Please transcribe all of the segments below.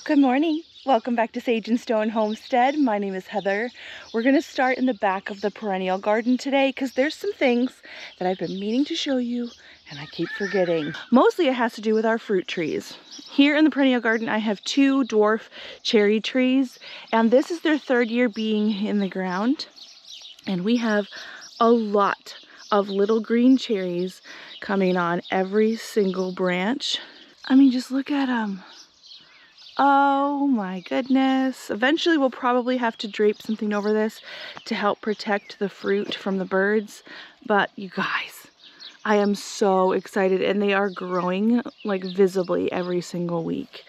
Good morning. Welcome back to Sage and Stone Homestead. My name is Heather. We're going to start in the back of the perennial garden today because there's some things that I've been meaning to show you and I keep forgetting. Mostly it has to do with our fruit trees. Here in the perennial garden I have 2 dwarf cherry trees and this is their 3rd year being in the ground. And we have a lot of little green cherries coming on every single branch. I mean, just look at them. Oh my goodness. Eventually we'll probably have to drape something over this to help protect the fruit from the birds. But you guys, I am so excited and they are growing like visibly every single week.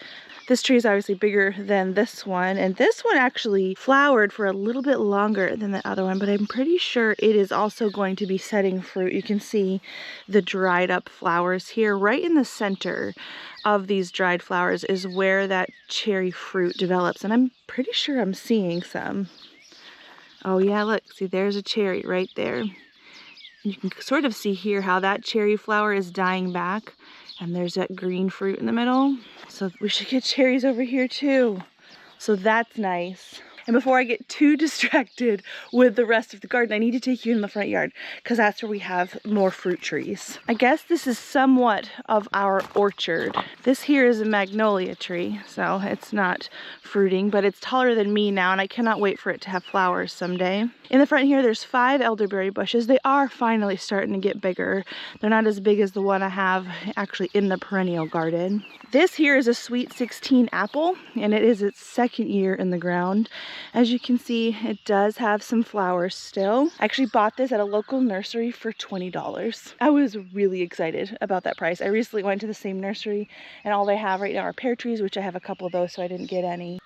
This tree is obviously bigger than this one, and this one actually flowered for a little bit longer than the other one, but I'm pretty sure it is also going to be setting fruit. You can see the dried up flowers here. Right in the center of these dried flowers is where that cherry fruit develops, and I'm pretty sure I'm seeing some. Oh yeah, look, see there's a cherry right there. And you can sort of see here how that cherry flower is dying back. And there's that green fruit in the middle. So we should get cherries over here too. So that's nice. And before I get too distracted with the rest of the garden, I need to take you in the front yard because that's where we have more fruit trees. I guess this is somewhat of our orchard. This here is a magnolia tree, so it's not fruiting, but it's taller than me now and I cannot wait for it to have flowers someday. In the front here, there's 5 elderberry bushes. They are finally starting to get bigger. They're not as big as the one I have actually in the perennial garden. This here is a Sweet 16 apple, and it is its 2nd year in the ground. As you can see, it does have some flowers still. I actually bought this at a local nursery for $20. I was really excited about that price. I recently went to the same nursery, and all they have right now are pear trees, which I have a couple of those, so I didn't get any.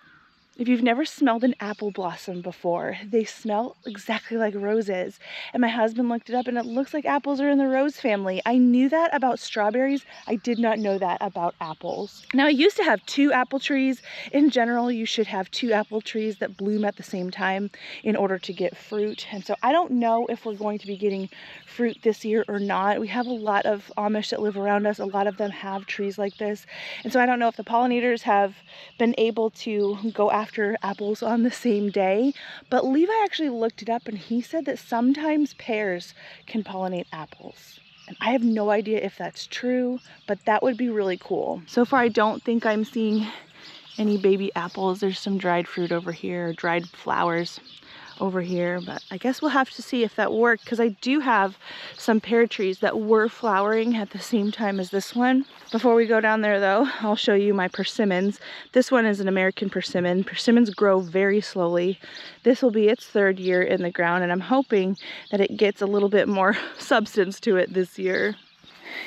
If you've never smelled an apple blossom before, they smell exactly like roses. And my husband looked it up and it looks like apples are in the rose family. I knew that about strawberries. I did not know that about apples. Now I used to have 2 apple trees. In general, you should have 2 apple trees that bloom at the same time in order to get fruit. And so I don't know if we're going to be getting fruit this year or not. We have a lot of Amish that live around us. A lot of them have trees like this. And so I don't know if the pollinators have been able to go after apples on the same day, but Levi actually looked it up and he said that sometimes pears can pollinate apples. And I have no idea if that's true, but that would be really cool. So far I don't think I'm seeing any baby apples. There's some dried fruit over here, dried flowers over here, but I guess we'll have to see if that worked because I do have some pear trees that were flowering at the same time as this one. Before we go down there though, I'll show you my persimmons. This one is an American persimmon. Persimmons grow very slowly. This will be its 3rd year in the ground and I'm hoping that it gets a little bit more substance to it this year.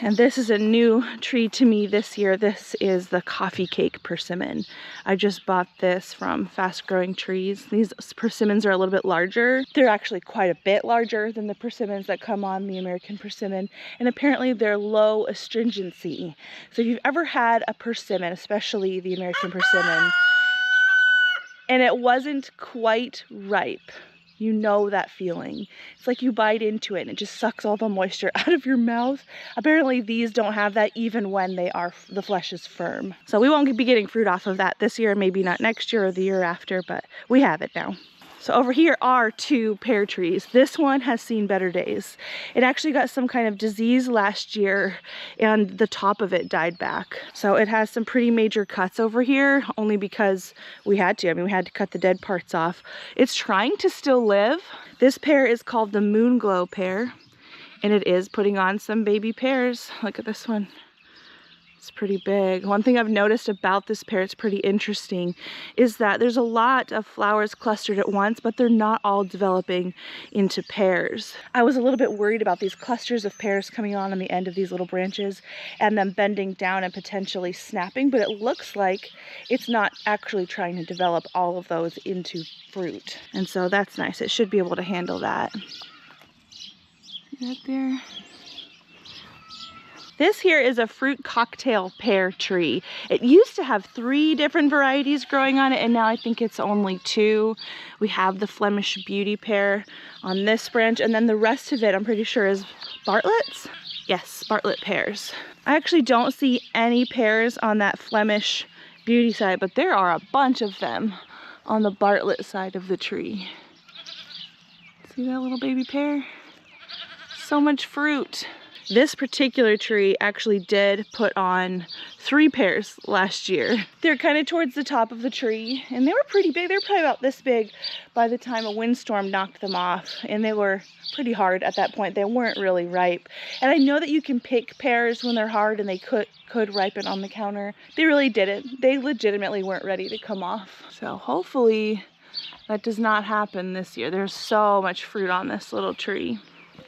And this is a new tree to me this year. This is the coffee cake persimmon. I just bought this from Fast Growing Trees. These persimmons are a little bit larger. They're actually quite a bit larger than the persimmons that come on the American persimmon. And apparently they're low astringency. So if you've ever had a persimmon, especially the American persimmon, and it wasn't quite ripe, you know that feeling. It's like you bite into it and it just sucks all the moisture out of your mouth. Apparently these don't have that even when the flesh is firm. So we won't be getting fruit off of that this year, maybe not next year or the year after, but we have it now. So over here are 2 pear trees. This one has seen better days. It actually got some kind of disease last year and the top of it died back. So it has some pretty major cuts over here only because we had to. I mean, we had to cut the dead parts off. It's trying to still live. This pear is called the Moon Glow pear and it is putting on some baby pears. Look at this one. It's pretty big. One thing I've noticed about this pear, it's pretty interesting, is that there's a lot of flowers clustered at once, but they're not all developing into pears. I was a little bit worried about these clusters of pears coming on the end of these little branches and them bending down and potentially snapping, but it looks like it's not actually trying to develop all of those into fruit. And so that's nice. It should be able to handle that. Right there. This here is a fruit cocktail pear tree. It used to have 3 different varieties growing on it, and now I think it's only 2. We have the Flemish Beauty pear on this branch, and then the rest of it I'm pretty sure is Bartlett's. Yes, Bartlett pears. I actually don't see any pears on that Flemish beauty side, but there are a bunch of them on the Bartlett side of the tree. See that little baby pear? So much fruit. This particular tree actually did put on 3 pears last year. They're kind of towards the top of the tree, and they were pretty big. They were probably about this big by the time a windstorm knocked them off, and they were pretty hard at that point. They weren't really ripe. And I know that you can pick pears when they're hard, and they could ripen on the counter. They really didn't. They legitimately weren't ready to come off. So hopefully that does not happen this year. There's so much fruit on this little tree.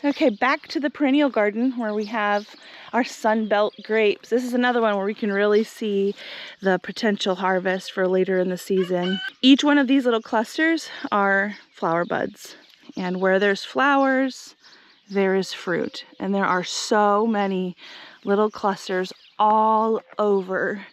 Okay, back to the perennial garden where we have our Sunbelt grapes. This is another one where we can really see the potential harvest for later in the season. Each one of these little clusters are flower buds. And where there's flowers, there is fruit. And there are so many little clusters all over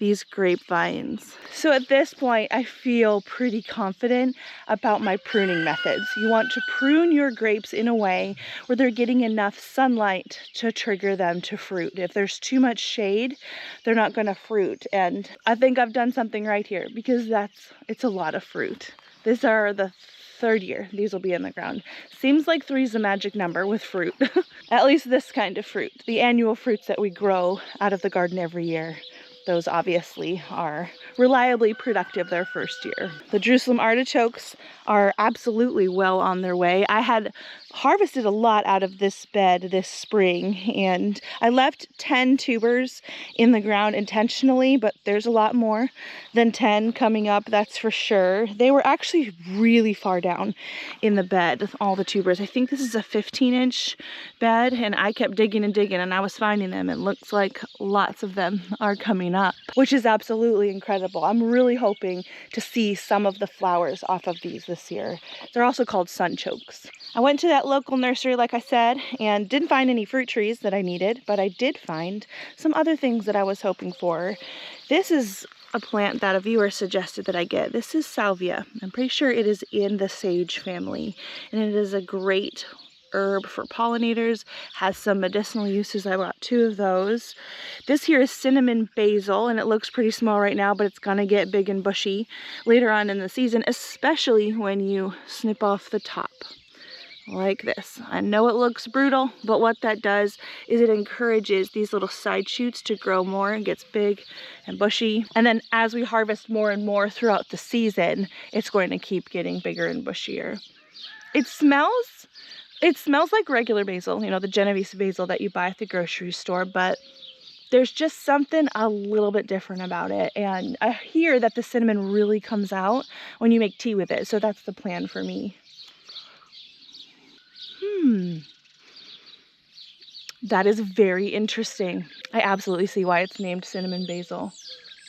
these grapevines. So at this point, I feel pretty confident about my pruning methods. You want to prune your grapes in a way where they're getting enough sunlight to trigger them to fruit. If there's too much shade, they're not going to fruit. And I think I've done something right here because it's a lot of fruit. These are the 3rd year these will be in the ground. Seems like 3 is the magic number with fruit. At least this kind of fruit. The annual fruits that we grow out of the garden every year. Those obviously are reliably productive their first year. The Jerusalem artichokes are absolutely well on their way. I had harvested a lot out of this bed this spring, and I left 10 tubers in the ground intentionally, but there's a lot more than 10 coming up, that's for sure. They were actually really far down in the bed, all the tubers. I think this is a 15-inch bed, and I kept digging and digging, and I was finding them. It looks like lots of them are coming up, which is absolutely incredible. I'm really hoping to see some of the flowers off of these this year. They're also called sunchokes. I went to that local nursery, like I said, and didn't find any fruit trees that I needed, but I did find some other things that I was hoping for. This is a plant that a viewer suggested that I get. This is salvia. I'm pretty sure it is in the sage family, and it is a great herb for pollinators, has some medicinal uses. I bought 2 of those. This here is cinnamon basil, and it looks pretty small right now, but it's gonna get big and bushy later on in the season, especially when you snip off the top like this. I know it looks brutal, but what that does is it encourages these little side shoots to grow more and gets big and bushy. And then as we harvest more and more throughout the season, it's going to keep getting bigger and bushier. It smells like regular basil, you know, the Genovese basil that you buy at the grocery store, but there's just something a little bit different about it. And I hear that the cinnamon really comes out when you make tea with it, so that's the plan for me. That is very interesting. I absolutely see why it's named cinnamon basil.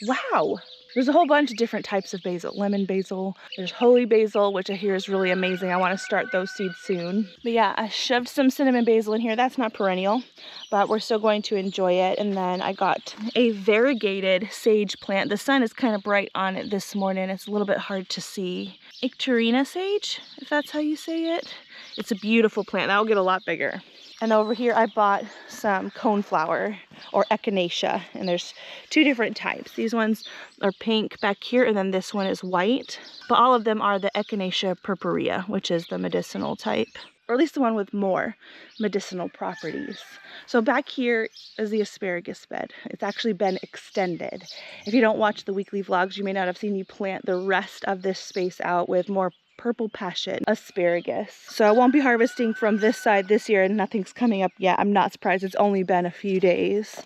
Wow. There's a whole bunch of different types of basil. Lemon basil, there's holy basil, which I hear is really amazing. I want to start those seeds soon. But yeah, I shoved some cinnamon basil in here. That's not perennial, but we're still going to enjoy it. And then I got a variegated sage plant. The sun is kind of bright on it this morning. It's a little bit hard to see. Icterina sage, if that's how you say it. It's a beautiful plant. That'll get a lot bigger. And over here I bought some coneflower or echinacea, and there's 2 different types. These ones are pink back here, and then this one is white. But all of them are the Echinacea purpurea, which is the medicinal type, or at least the one with more medicinal properties. So back here is the asparagus bed. It's actually been extended. If you don't watch the weekly vlogs, you may not have seen me plant the rest of this space out with more purple passion asparagus. So I won't be harvesting from this side this year, and nothing's coming up yet. I'm not surprised. It's only been a few days.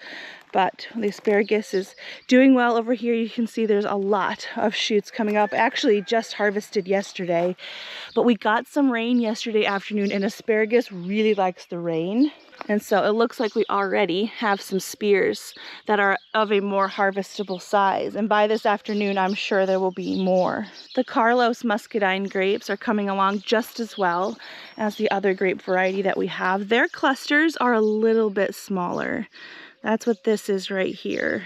But the asparagus is doing well over here. You can see there's a lot of shoots coming up. Actually just harvested yesterday, but we got some rain yesterday afternoon, and asparagus really likes the rain. And so it looks like we already have some spears that are of a more harvestable size. And by this afternoon, I'm sure there will be more. The Carlos muscadine grapes are coming along just as well as the other grape variety that we have. Their clusters are a little bit smaller. That's what this is right here.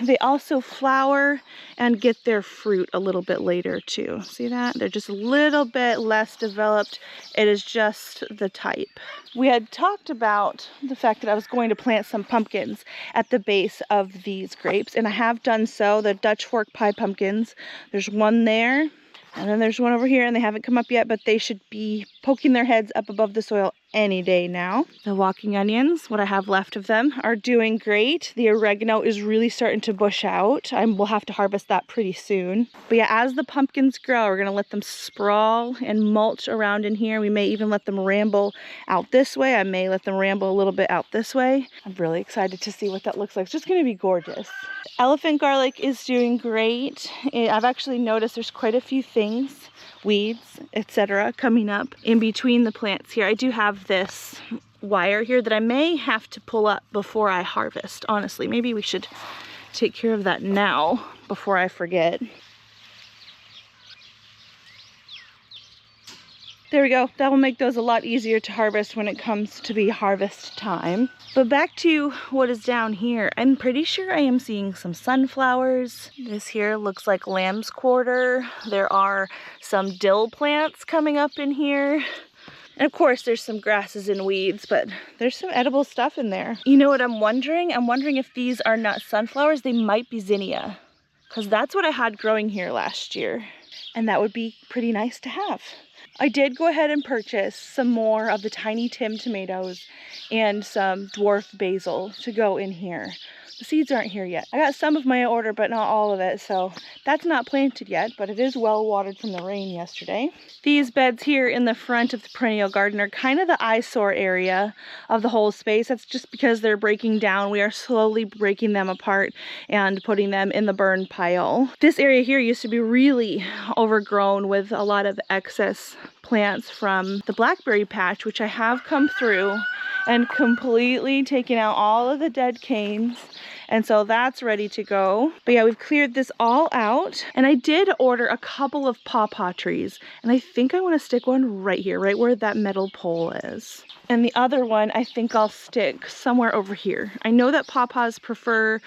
they also flower and get their fruit a little bit later too. See that? They're just a little bit less developed. It is just the type. We had talked about the fact that I was going to plant some pumpkins at the base of these grapes, and I have done so. The Dutch fork pie pumpkins. There's one there, and then there's one over here, and they haven't come up yet, but they should be poking their heads up above the soil any day now. The walking onions, what I have left of them, are doing great. The oregano is really starting to bush out. We'll have to harvest that pretty soon. But yeah, as the pumpkins grow, we're gonna let them sprawl and mulch around in here. We may even let them ramble out this way. I may let them ramble a little bit out this way. I'm really excited to see what that looks like. It's just gonna be gorgeous. Elephant garlic is doing great. I've actually noticed there's quite a few things, weeds, etc., coming up in between the plants here. I do have this wire here that I may have to pull up before I harvest, honestly. Maybe we should take care of that now before I forget. There we go. That will make those a lot easier to harvest when it comes to be harvest time. But back to what is down here. I'm pretty sure I am seeing some sunflowers. This here looks like lamb's quarter. There are some dill plants coming up in here. And of course there's some grasses and weeds, but there's some edible stuff in there. You know what I'm wondering? I'm wondering if these are not sunflowers. They might be zinnia, because that's what I had growing here last year. And that would be pretty nice to have. I did go ahead and purchase some more of the tiny Tim tomatoes and some dwarf basil to go in here. The seeds aren't here yet. I got some of my order, but not all of it, so that's not planted yet, but it is well watered from the rain yesterday. These beds here in the front of the perennial garden are kind of the eyesore area of the whole space. That's just because they're breaking down. We are slowly breaking them apart and putting them in the burn pile. This area here used to be really overgrown with a lot of excess plants from the blackberry patch, which I have come through and completely taken out all of the dead canes. And so that's ready to go. But yeah, we've cleared this all out. And I did order a couple of pawpaw trees. And I think I want to stick one right here, right where that metal pole is. And the other one, I think I'll stick somewhere over here. I know that pawpaws prefer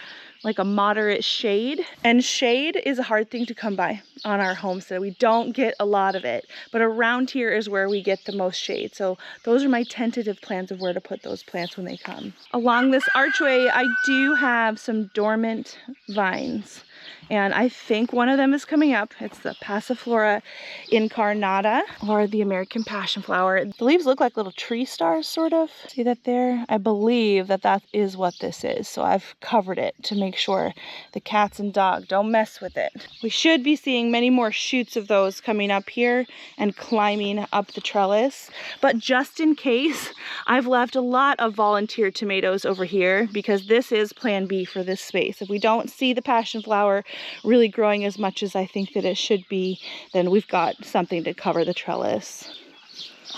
like a moderate shade, and shade is a hard thing to come by on our homestead. We don't get a lot of it, but around here is where we get the most shade. So those are my tentative plans of where to put those plants when they come. Along this archway, I do have some dormant vines, and I think one of them is coming up. It's the Passiflora incarnata, or the American passion flower. The leaves look like little tree stars, sort of. See that there? I believe that that is what this is. So I've covered it to make sure the cats and dog don't mess with it. We should be seeing many more shoots of those coming up here and climbing up the trellis. But just in case, I've left a lot of volunteer tomatoes over here, because this is plan B for this space. If we don't see the passion flower really growing as much as I think that it should be, then we've got something to cover the trellis.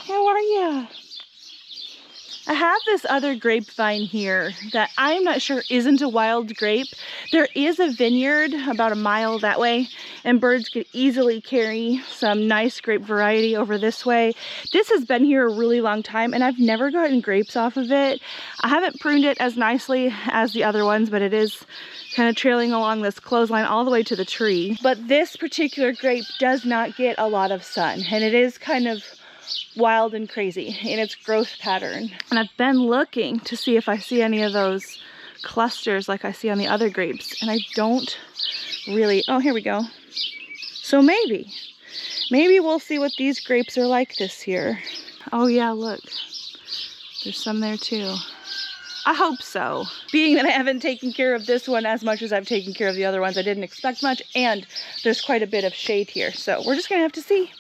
How are ya? I have this other grapevine here that I'm not sure isn't a wild grape. There is a vineyard about a mile that way, and birds could easily carry some nice grape variety over this way. This has been here a really long time, and I've never gotten grapes off of it. I haven't pruned it as nicely as the other ones, but it is kind of trailing along this clothesline all the way to the tree. But this particular grape does not get a lot of sun, and it is kind of wild and crazy in its growth pattern. And I've been looking to see if I see any of those clusters like I see on the other grapes, and I don't really. Oh, here we go. So maybe we'll see what these grapes are like this year. Oh yeah, look, there's some there too. I hope so. Being that I haven't taken care of this one as much as I've taken care of the other ones, I didn't expect much, and there's quite a bit of shade here, so we're just gonna have to see.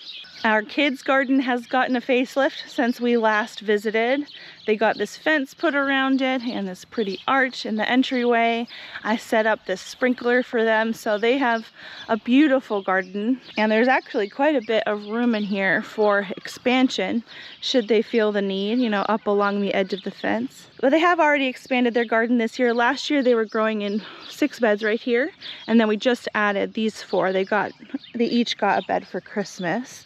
Our kids' garden has gotten a facelift since we last visited. They got this fence put around it and this pretty arch in the entryway. I set up this sprinkler for them, so they have a beautiful garden. And there's actually quite a bit of room in here for expansion, should they feel the need, you know, up along the edge of the fence. But they have already expanded their garden this year. Last year they were growing in 6 beds right here, and then we just added these 4. They each got a bed for Christmas.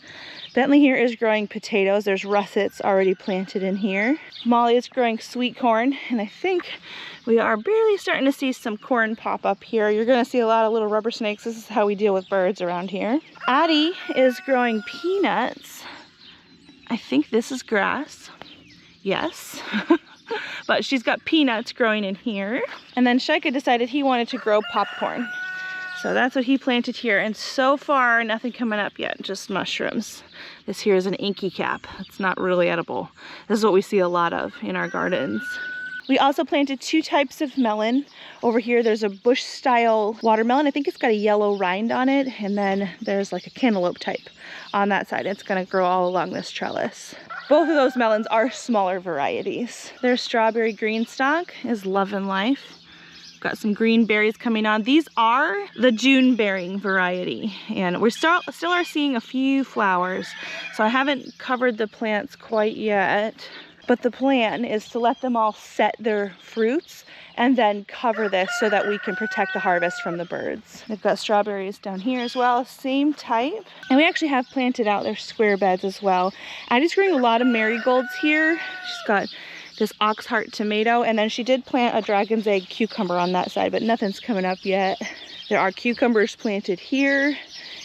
Bentley here is growing potatoes. There's russets already planted in here. Molly is growing sweet corn, and I think we are barely starting to see some corn pop up here. You're gonna see a lot of little rubber snakes. This is how we deal with birds around here. Addie is growing peanuts. I think this is grass. Yes. But she's got peanuts growing in here. And then Shika decided he wanted to grow popcorn. So that's what he planted here. And so far, nothing coming up yet, just mushrooms. This here is an inky cap. It's not really edible. This is what we see a lot of in our gardens. We also planted 2 types of melon. Over here, there's a bush style watermelon. I think it's got a yellow rind on it. And then there's like a cantaloupe type on that side. It's gonna grow all along this trellis. Both of those melons are smaller varieties. Their strawberry green stalk is Love and Life. Got some green berries coming on. These are the June bearing variety, and we're still are seeing a few flowers. So I haven't covered the plants quite yet, but the plan is to let them all set their fruits and then cover this so that we can protect the harvest from the birds. They've got strawberries down here as well, same type. And we actually have planted out their square beds as well. Addie's growing a lot of marigolds here. She's got this oxheart tomato, and then she did plant a dragon's egg cucumber on that side, but nothing's coming up yet. There are cucumbers planted here,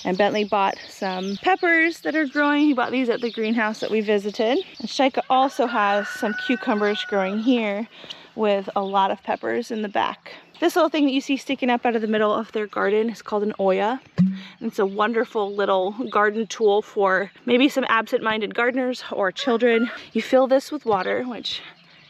and Bentley bought some peppers that are growing. He bought these at the greenhouse that we visited. And Shika also has some cucumbers growing here with a lot of peppers in the back. This little thing that you see sticking up out of the middle of their garden is called an Oya. It's a wonderful little garden tool for maybe some absent-minded gardeners or children. You fill this with water, which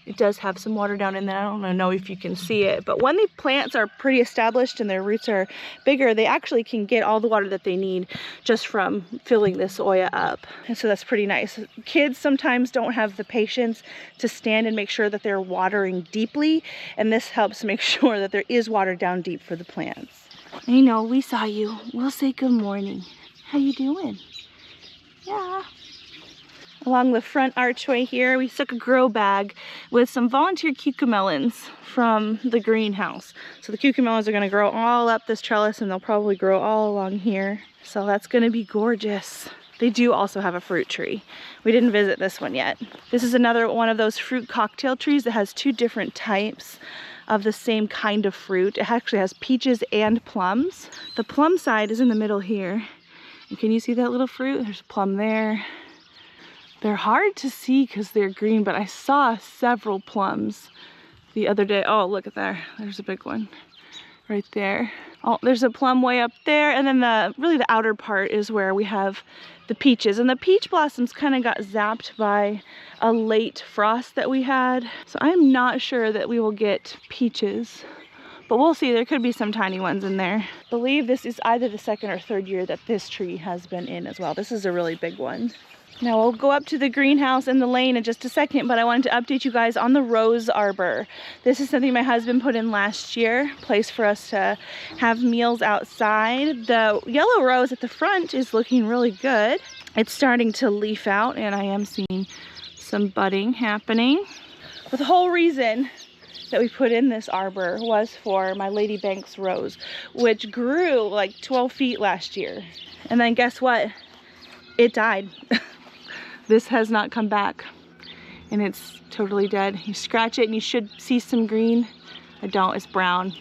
it does have some water down in there. I don't know if you can see it, but when the plants are pretty established and their roots are bigger, they actually can get all the water that they need just from filling this Oya up. And so that's pretty nice. Kids sometimes don't have the patience to stand and make sure that they're watering deeply, and this helps make sure that there is water down deep for the plants. I know, we saw you. We'll say good morning. How you doing? Yeah. Along the front archway here, we stuck a grow bag with some volunteer cucamelons from the greenhouse. So the cucamelons are gonna grow all up this trellis, and they'll probably grow all along here. So that's gonna be gorgeous. They do also have a fruit tree. We didn't visit this one yet. This is another one of those fruit cocktail trees that has 2 different types of the same kind of fruit. It actually has peaches and plums. The plum side is in the middle here. And can you see that little fruit? There's a plum there. They're hard to see because they're green, but I saw several plums the other day. Oh, look at there. There's a big one right there. Oh, there's a plum way up there, and then really the outer part is where we have the peaches. And the peach blossoms kind of got zapped by a late frost that we had. So I'm not sure that we will get peaches, but we'll see. There could be some tiny ones in there. I believe this is either the 2nd or 3rd year that this tree has been in as well. This is a really big one. Now we'll go up to the greenhouse and the lane in just a second, but I wanted to update you guys on the rose arbor. This is something my husband put in last year, place for us to have meals outside. The yellow rose at the front is looking really good. It's starting to leaf out, and I am seeing some budding happening. But the whole reason that we put in this arbor was for my Lady Banks rose, which grew like 12 feet last year. And then guess what? It died. This has not come back, and it's totally dead. You scratch it and you should see some green. I don't, it's brown.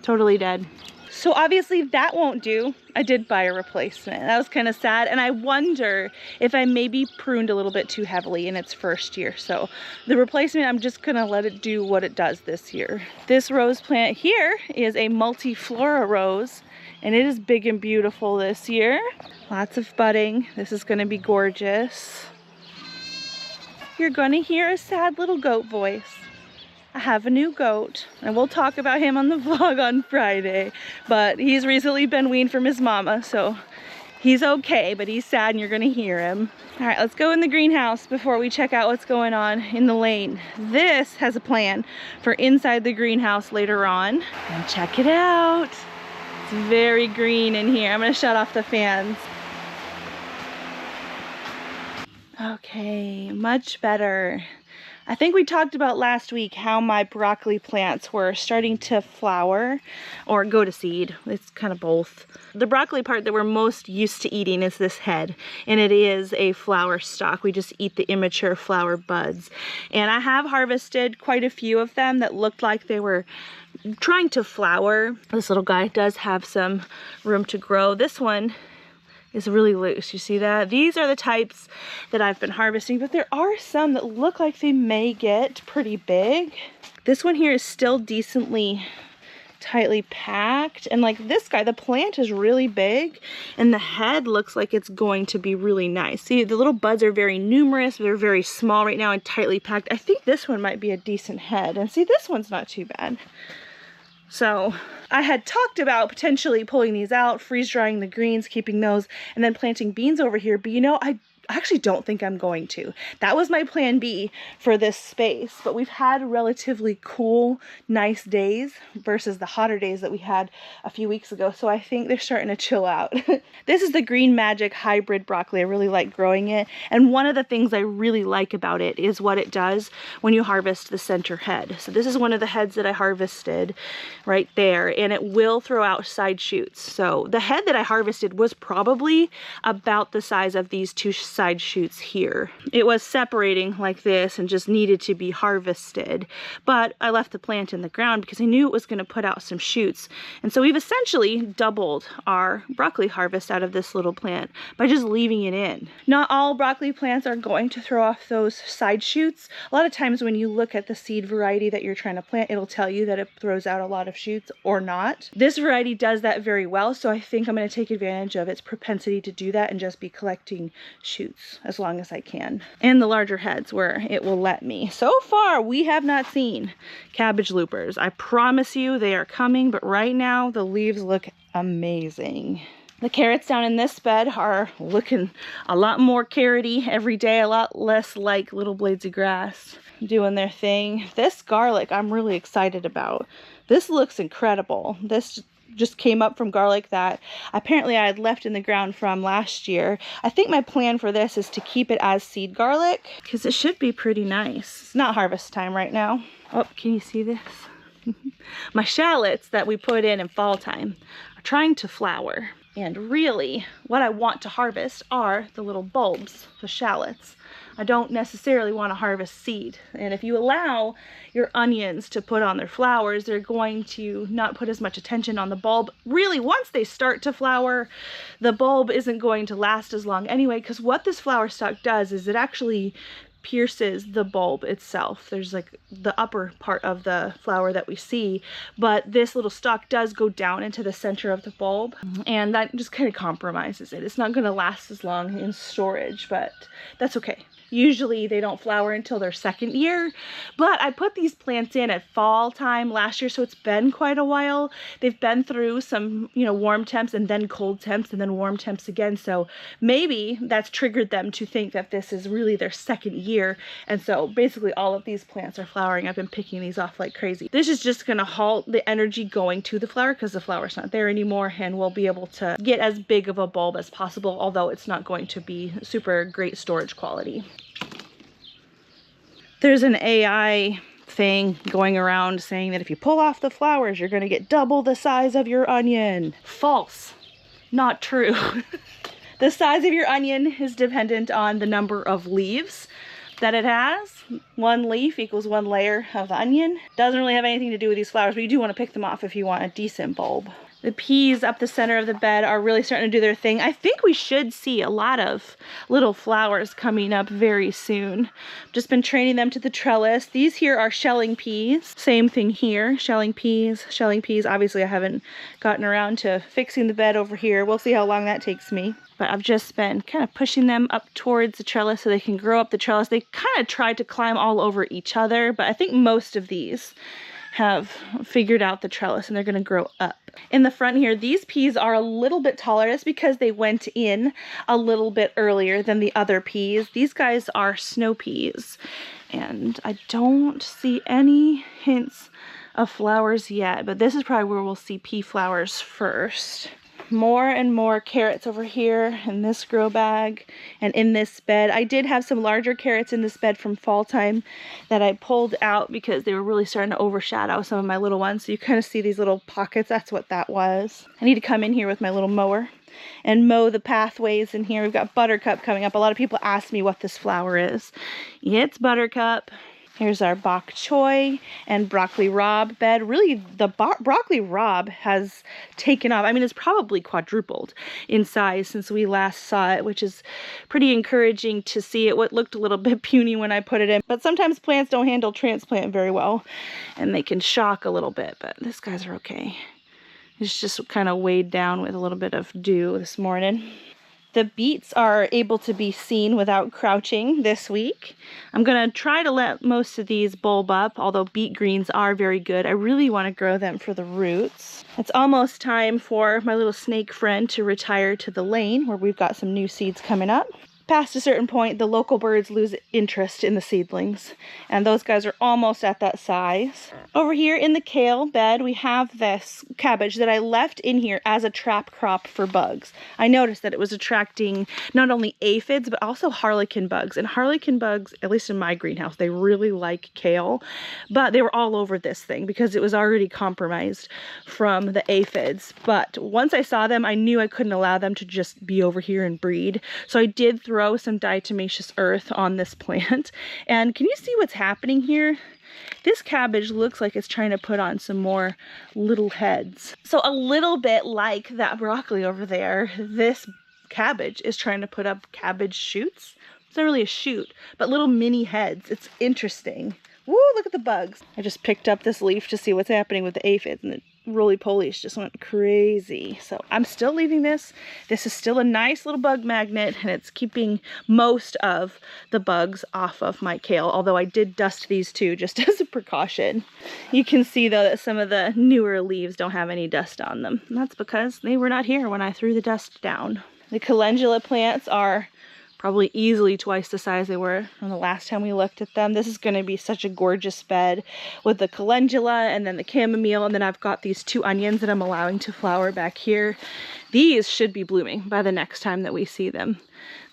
Totally dead. So obviously that won't do. I did buy a replacement. That was kind of sad, and I wonder if I maybe pruned a little bit too heavily in its first year. So the replacement, I'm just gonna let it do what it does this year. This rose plant here is a multiflora rose, and it is big and beautiful this year. Lots of budding. This is gonna be gorgeous. You're gonna hear a sad little goat voice. I have a new goat, and we'll talk about him on the vlog on Friday, but he's recently been weaned from his mama, so he's okay, but he's sad and you're gonna hear him. All right, let's go in the greenhouse before we check out what's going on in the lane. This has a plan for inside the greenhouse later on, and check it out. It's very green in here. I'm gonna shut off the fans. Okay, much better. I think we talked about last week how my broccoli plants were starting to flower or go to seed. It's kind of both. The broccoli part that we're most used to eating is this head, and it is a flower stalk. We just eat the immature flower buds. And I have harvested quite a few of them that looked like they were trying to flower. This little guy does have some room to grow. This one is really loose. You see that? These are the types that I've been harvesting, but there are some that look like they may get pretty big. This one here is still decently tightly packed, and like this guy, the plant is really big and the head looks like it's going to be really nice. See, the little buds are very numerous, they're very small right now and tightly packed. I think this one might be a decent head, and see, this one's not too bad. So I had talked about potentially pulling these out, freeze drying the greens, keeping those, and then planting beans over here. But you know, I actually don't think I'm going to. That was my plan B for this space, but we've had relatively cool, nice days versus the hotter days that we had a few weeks ago, so I think they're starting to chill out. This is the Green Magic hybrid broccoli. I really like growing it, and one of the things I really like about it is what it does when you harvest the center head. So this is one of the heads that I harvested right there, and it will throw out side shoots. So the head that I harvested was probably about the size of these two side shoots here. It was separating like this and just needed to be harvested, but I left the plant in the ground because I knew it was going to put out some shoots. And so we've essentially doubled our broccoli harvest out of this little plant by just leaving it in. Not all broccoli plants are going to throw off those side shoots. A lot of times when you look at the seed variety that you're trying to plant, it'll tell you that it throws out a lot of shoots or not. This variety does that very well, so I think I'm going to take advantage of its propensity to do that and just be collecting shoots as long as I can, and the larger heads where it will let me. So far we have not seen cabbage loopers. I promise you they are coming, but right now the leaves look amazing. The carrots down in this bed are looking a lot more carroty every day, a lot less like little blades of grass doing their thing. This garlic I'm really excited about. This looks incredible. This just came up from garlic that apparently I had left in the ground from last year. I think my plan for this is to keep it as seed garlic because it should be pretty nice. It's not harvest time right now. Oh, can you see this? My shallots that we put in fall time are trying to flower. And really, what I want to harvest are the little bulbs, the shallots. I don't necessarily want to harvest seed. And if you allow your onions to put on their flowers, they're going to not put as much attention on the bulb. Really, once they start to flower, the bulb isn't going to last as long anyway, because what this flower stalk does is it actually pierces the bulb itself. There's like the upper part of the flower that we see, but this little stalk does go down into the center of the bulb, and that just kind of compromises it. It's not going to last as long in storage, but that's okay. Usually they don't flower until their second year, but I put these plants in at fall time last year, so it's been quite a while. They've been through some, warm temps and then cold temps and then warm temps again, so maybe that's triggered them to think that this is really their second year, and so basically all of these plants are flowering. I've been picking these off like crazy. This is just going to halt the energy going to the flower because the flower's not there anymore, and we'll be able to get as big of a bulb as possible, although it's not going to be super great storage quality. There's an AI thing going around saying that if you pull off the flowers, you're going to get double the size of your onion. False. Not true. The size of your onion is dependent on the number of leaves that it has. One leaf equals one layer of the onion. Doesn't really have anything to do with these flowers, but you do want to pick them off if you want a decent bulb. The peas up the center of the bed are really starting to do their thing. I think we should see a lot of little flowers coming up very soon. Just been training them to the trellis. These here are shelling peas. Same thing here, shelling peas, shelling peas. Obviously I haven't gotten around to fixing the bed over here. We'll see how long that takes me. But I've just been kind of pushing them up towards the trellis so they can grow up the trellis. They kind of tried to climb all over each other, but I think most of these have figured out the trellis and they're going to grow up. In the front here, these peas are a little bit taller. That's because they went in a little bit earlier than the other peas. These guys are snow peas, and I don't see any hints of flowers yet, but this is probably where we'll see pea flowers first. More and more carrots over here in this grow bag, And in this bed, I did have some larger carrots in this bed from fall time that I pulled out because they were really starting to overshadow some of my little ones. So you kind of see these little pockets. That's what that was. I need to come in here with my little mower and mow the pathways in here. We've got buttercup coming up. A lot of people ask me what this flower is. It's buttercup. Here's our bok choy and broccoli rabe bed. Really, the broccoli rabe has taken off. I mean, it's probably quadrupled in size since we last saw it, which is pretty encouraging to see. It looked a little bit puny when I put it in, but sometimes plants don't handle transplant very well, and they can shock a little bit, but these guys are okay. It's just kind of weighed down with a little bit of dew this morning. The beets are able to be seen without crouching this week. I'm going to try to let most of these bulb up, although beet greens are very good. I really want to grow them for the roots. It's almost time for my little snake friend to retire to the lane where we've got some new seeds coming up. Past a certain point, the local birds lose interest in the seedlings, and those guys are almost at that size. Over here in the kale bed, we have this cabbage that I left in here as a trap crop for bugs. I noticed that it was attracting not only aphids, but also harlequin bugs. And harlequin bugs, at least in my greenhouse, they really like kale, but they were all over this thing because it was already compromised from the aphids. But once I saw them, I knew I couldn't allow them to just be over here and breed. So I did throw some diatomaceous earth on this plant. And can you see what's happening here? This cabbage looks like it's trying to put on some more little heads. So a little bit like that broccoli over there, this cabbage is trying to put up cabbage shoots. It's not really a shoot, but little mini heads. It's interesting. Woo, look at the bugs. I just picked up this leaf to see what's happening with the aphids, and the roly-polies just went crazy. So I'm still leaving this. This is still a nice little bug magnet, and it's keeping most of the bugs off of my kale, although I did dust these too just as a precaution. You can see though that some of the newer leaves don't have any dust on them. And that's because they were not here when I threw the dust down. The calendula plants are probably easily twice the size they were from the last time we looked at them. This is going to be such a gorgeous bed with the calendula and then the chamomile, and then I've got these 2 onions that I'm allowing to flower back here. These should be blooming by the next time that we see them.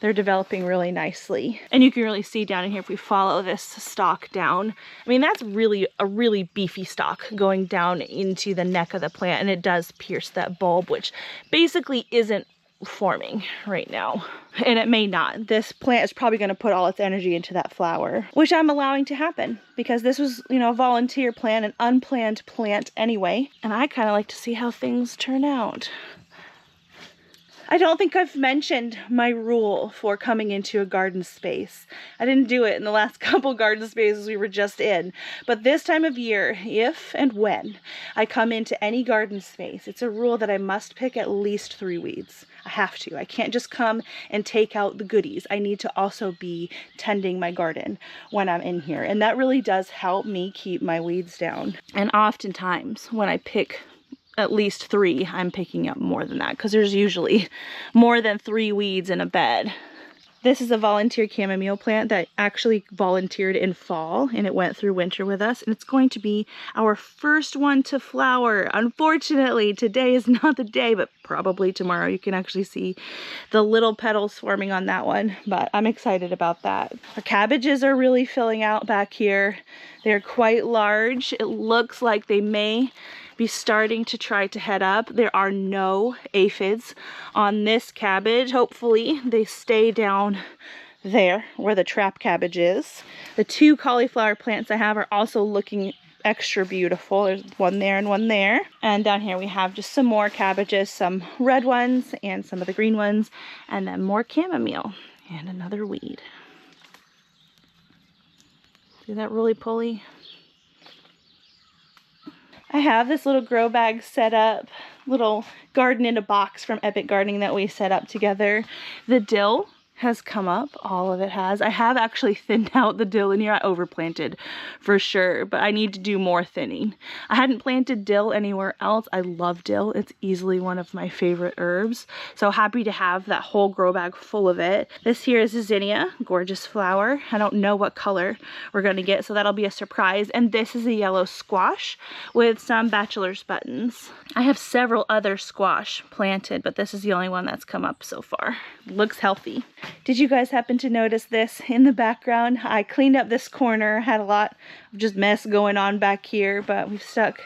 They're developing really nicely. And you can really see down in here if we follow this stalk down. I mean, that's really a really beefy stalk going down into the neck of the plant, and it does pierce that bulb, which basically isn't forming right now, and it may not. This plant is probably going to put all its energy into that flower, which I'm allowing to happen because this was, you know, a volunteer plant, an unplanned plant anyway, and I kind of like to see how things turn out. I don't think I've mentioned my rule for coming into a garden space. I didn't do it in the last couple garden spaces we were just in, but this time of year, if and when I come into any garden space, it's a rule that I must pick at least 3 weeds. I have to. I can't just come and take out the goodies. I need to also be tending my garden when I'm in here, and that really does help me keep my weeds down. And oftentimes when I pick at least 3, I'm picking up more than that because there's usually more than 3 weeds in a bed. This is a volunteer chamomile plant that actually volunteered in fall, and it went through winter with us, and it's going to be our first one to flower. Unfortunately, today is not the day, but probably tomorrow you can actually see the little petals forming on that one, but I'm excited about that. Our cabbages are really filling out back here. They're quite large. It looks like they may be starting to try to head up. There are no aphids on this cabbage. Hopefully they stay down there where the trap cabbage is. The 2 cauliflower plants I have are also looking extra beautiful. There's one there and one there. And down here we have just some more cabbages, some red ones and some of the green ones, and then more chamomile and another weed. See that roly-poly? I have this little grow bag set up, little garden in a box from Epic Gardening that we set up together. The dill has come up, all of it has. I have actually thinned out the dill in here. I overplanted for sure, but I need to do more thinning. I hadn't planted dill anywhere else. I love dill. It's easily one of my favorite herbs. So happy to have that whole grow bag full of it. This here is a zinnia, gorgeous flower. I don't know what color we're gonna get, so that'll be a surprise. And this is a yellow squash with some bachelor's buttons. I have several other squash planted, but this is the only one that's come up so far. Looks healthy. Did you guys happen to notice this in the background? I cleaned up this corner, had a lot of just mess going on back here, but we've stuck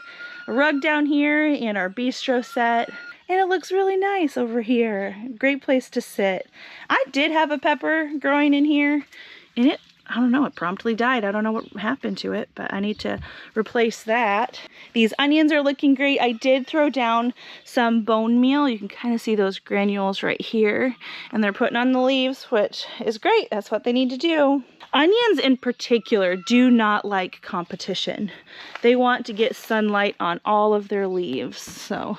a rug down here and our bistro set. And it looks really nice over here. Great place to sit. I did have a pepper growing in here, and I don't know, it promptly died. I don't know what happened to it, but I need to replace that. These onions are looking great. I did throw down some bone meal. You can kind of see those granules right here. And they're putting on the leaves, which is great. That's what they need to do. Onions in particular do not like competition. They want to get sunlight on all of their leaves. So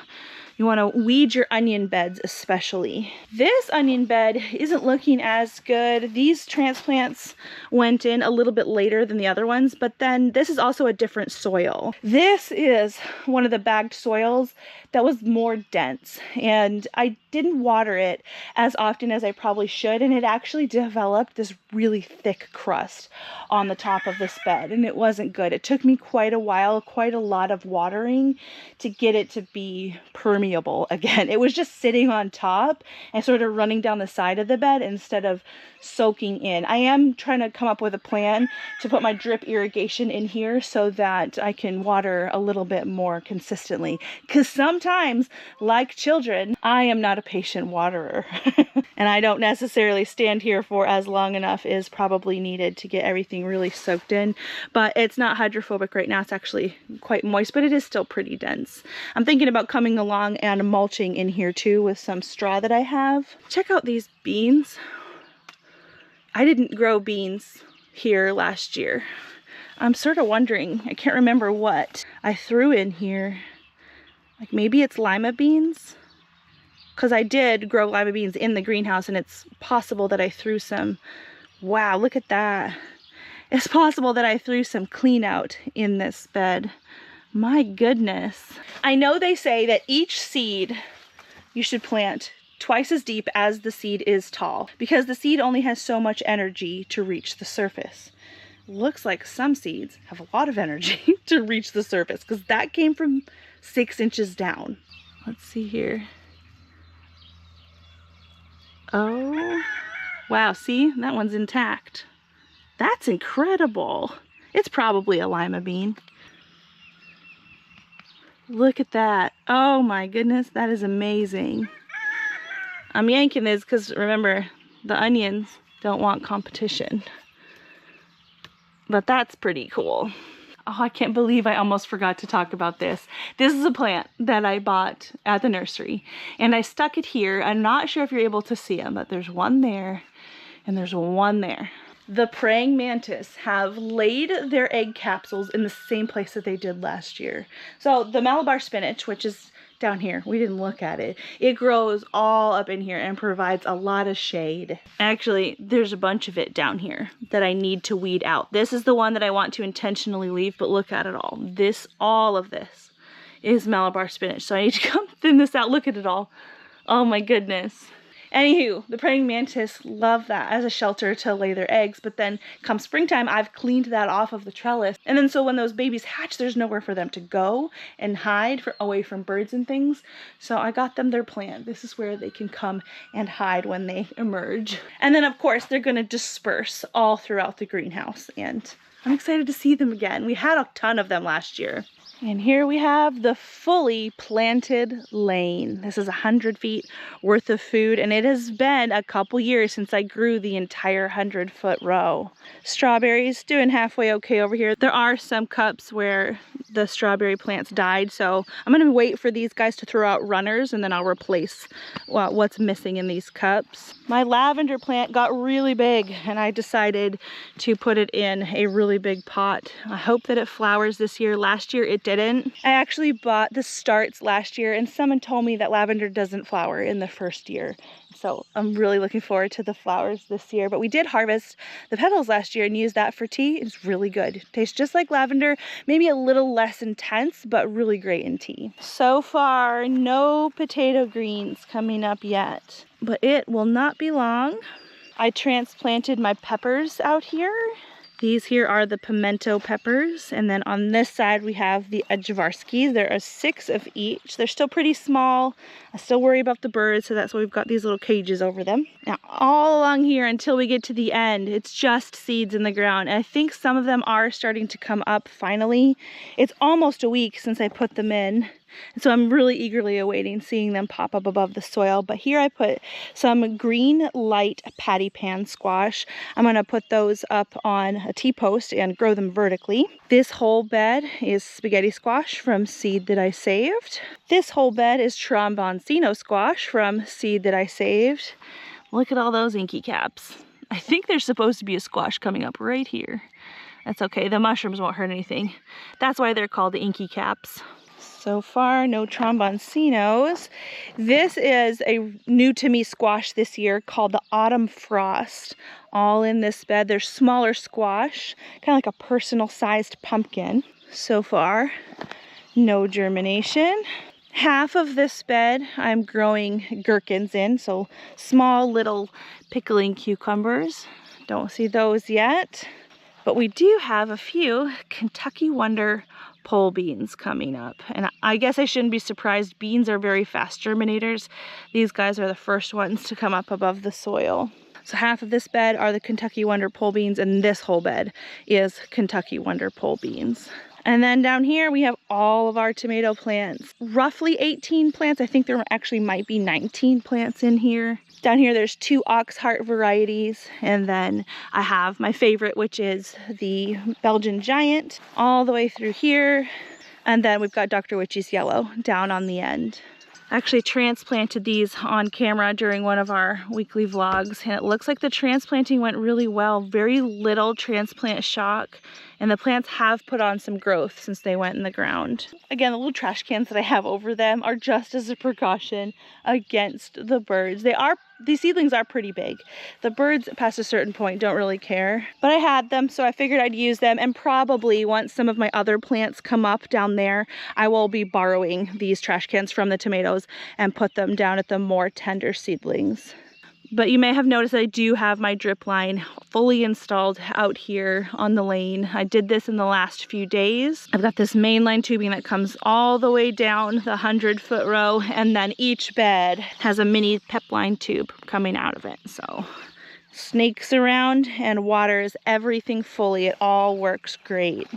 you want to weed your onion beds especially. This onion bed isn't looking as good. These transplants went in a little bit later than the other ones, but then this is also a different soil. This is one of the bagged soils that was more dense, and I didn't water it as often as I probably should, and it actually developed this really thick crust on the top of this bed, and it wasn't good. It took me quite a while, quite a lot of watering to get it to be permeable again. It was just sitting on top and sort of running down the side of the bed instead of soaking in. I am trying to come up with a plan to put my drip irrigation in here so that I can water a little bit more consistently, because sometimes, like children, I am not a patient waterer and I don't necessarily stand here for as long enough is probably needed to get everything really soaked in. But it's not hydrophobic right now. It's actually quite moist, but it is still pretty dense. I'm thinking about coming along and mulching in here too with some straw that I have. Check out these beans. I didn't grow beans here last year. I'm sort of wondering, I can't remember what I threw in here. Like maybe it's lima beans? Because I did grow lima beans in the greenhouse, and it's possible that I threw some. Wow, look at that. It's possible that I threw some clean out in this bed. My goodness. I know they say that each seed you should plant twice as deep as the seed is tall, because the seed only has so much energy to reach the surface. Looks like some seeds have a lot of energy to reach the surface, because that came from 6 inches down. Let's see here. Oh, wow, see, that one's intact. That's incredible. It's probably a lima bean. Look at that. Oh my goodness, that is amazing. I'm yanking this because remember, the onions don't want competition. But that's pretty cool. Oh, I can't believe I almost forgot to talk about this. This is a plant that I bought at the nursery, and I stuck it here. I'm not sure if you're able to see them, but there's one there and there's one there. The praying mantis have laid their egg capsules in the same place that they did last year. So the Malabar spinach, which is down here, we didn't look at it. It grows all up in here and provides a lot of shade. Actually, there's a bunch of it down here that I need to weed out. This is the one that I want to intentionally leave, but look at it all. All of this is Malabar spinach. So I need to come thin this out. Look at it all. Oh my goodness. Anywho, the praying mantis love that as a shelter to lay their eggs, but then come springtime, I've cleaned that off of the trellis. And then so when those babies hatch, there's nowhere for them to go and hide away from birds and things. So I got them their plant. This is where they can come and hide when they emerge. And then of course, they're gonna disperse all throughout the greenhouse, and I'm excited to see them again. We had a ton of them last year. And here we have the fully planted lane. This is 100 feet worth of food, and it has been a couple years since I grew the entire 100-foot row. Strawberries doing halfway okay over here. There are some cups where the strawberry plants died, so I'm gonna wait for these guys to throw out runners, and then I'll replace what's missing in these cups. My lavender plant got really big, and I decided to put it in a really big pot. I hope that it flowers this year. Last year it didn't. I actually bought the starts last year, and someone told me that lavender doesn't flower in the first year. So I'm really looking forward to the flowers this year. But we did harvest the petals last year and use that for tea. It's really good. Tastes just like lavender, maybe a little less intense, but really great in tea. So far, no potato greens coming up yet, but it will not be long. I transplanted my peppers out here, These here are the pimento peppers, and then on this side we have the Asparagus. There are 6 of each. They're still pretty small. I still worry about the birds, so that's why we've got these little cages over them. Now all along here until we get to the end, it's just seeds in the ground. And I think some of them are starting to come up finally. It's almost a week since I put them in. And so I'm really eagerly awaiting seeing them pop up above the soil. But here I put some green light patty pan squash. I'm going to put those up on a T-post and grow them vertically. This whole bed is spaghetti squash from seed that I saved. This whole bed is tromboncino squash from seed that I saved. Look at all those inky caps. I think there's supposed to be a squash coming up right here. That's okay, the mushrooms won't hurt anything. That's why they're called the inky caps. So far, no tromboncinos. This is a new to me squash this year called the Autumn Frost. All in this bed. They're smaller squash, kind of like a personal sized pumpkin. So far, no germination. Half of this bed I'm growing gherkins in, so small little pickling cucumbers. Don't see those yet. But we do have a few Kentucky Wonder pole beans coming up. And I guess I shouldn't be surprised. Beans are very fast germinators. These guys are the first ones to come up above the soil. So half of this bed are the Kentucky Wonder pole beans, and this whole bed is Kentucky Wonder pole beans. And then down here we have all of our tomato plants. Roughly 18 plants. I think there actually might be 19 plants in here. Down here there's 2 Oxheart varieties, and then I have my favorite, which is the Belgian Giant, all the way through here. And then we've got Dr. Witchy's Yellow down on the end. I actually transplanted these on camera during one of our weekly vlogs, and it looks like the transplanting went really well. Very little transplant shock, and the plants have put on some growth since they went in the ground. Again, the little trash cans that I have over them are just as a precaution against the birds. These seedlings are pretty big. The birds past a certain point don't really care, but I had them, so I figured I'd use them. And probably once some of my other plants come up down there, I will be borrowing these trash cans from the tomatoes and put them down at the more tender seedlings. But you may have noticed that I do have my drip line fully installed out here on the lane. I did this in the last few days. I've got this main line tubing that comes all the way down the 100-foot row, and then each bed has a mini pep line tube coming out of it. So snakes around and waters everything fully. It all works great.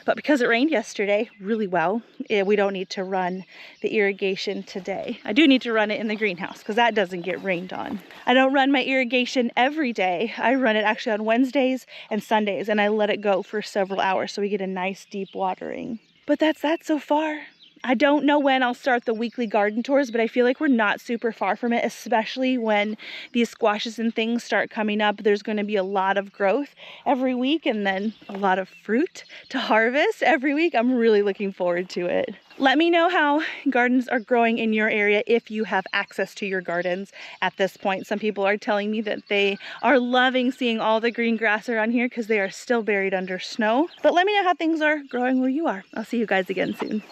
But because it rained yesterday really well, we don't need to run the irrigation today. I do need to run it in the greenhouse because that doesn't get rained on. I don't run my irrigation every day. I run it actually on Wednesdays and Sundays, and I let it go for several hours so we get a nice deep watering. But that's that so far. I don't know when I'll start the weekly garden tours, but I feel like we're not super far from it, especially when these squashes and things start coming up. There's going to be a lot of growth every week, and then a lot of fruit to harvest every week. I'm really looking forward to it. Let me know how gardens are growing in your area if you have access to your gardens at this point. Some people are telling me that they are loving seeing all the green grass around here because they are still buried under snow. But let me know how things are growing where you are. I'll see you guys again soon.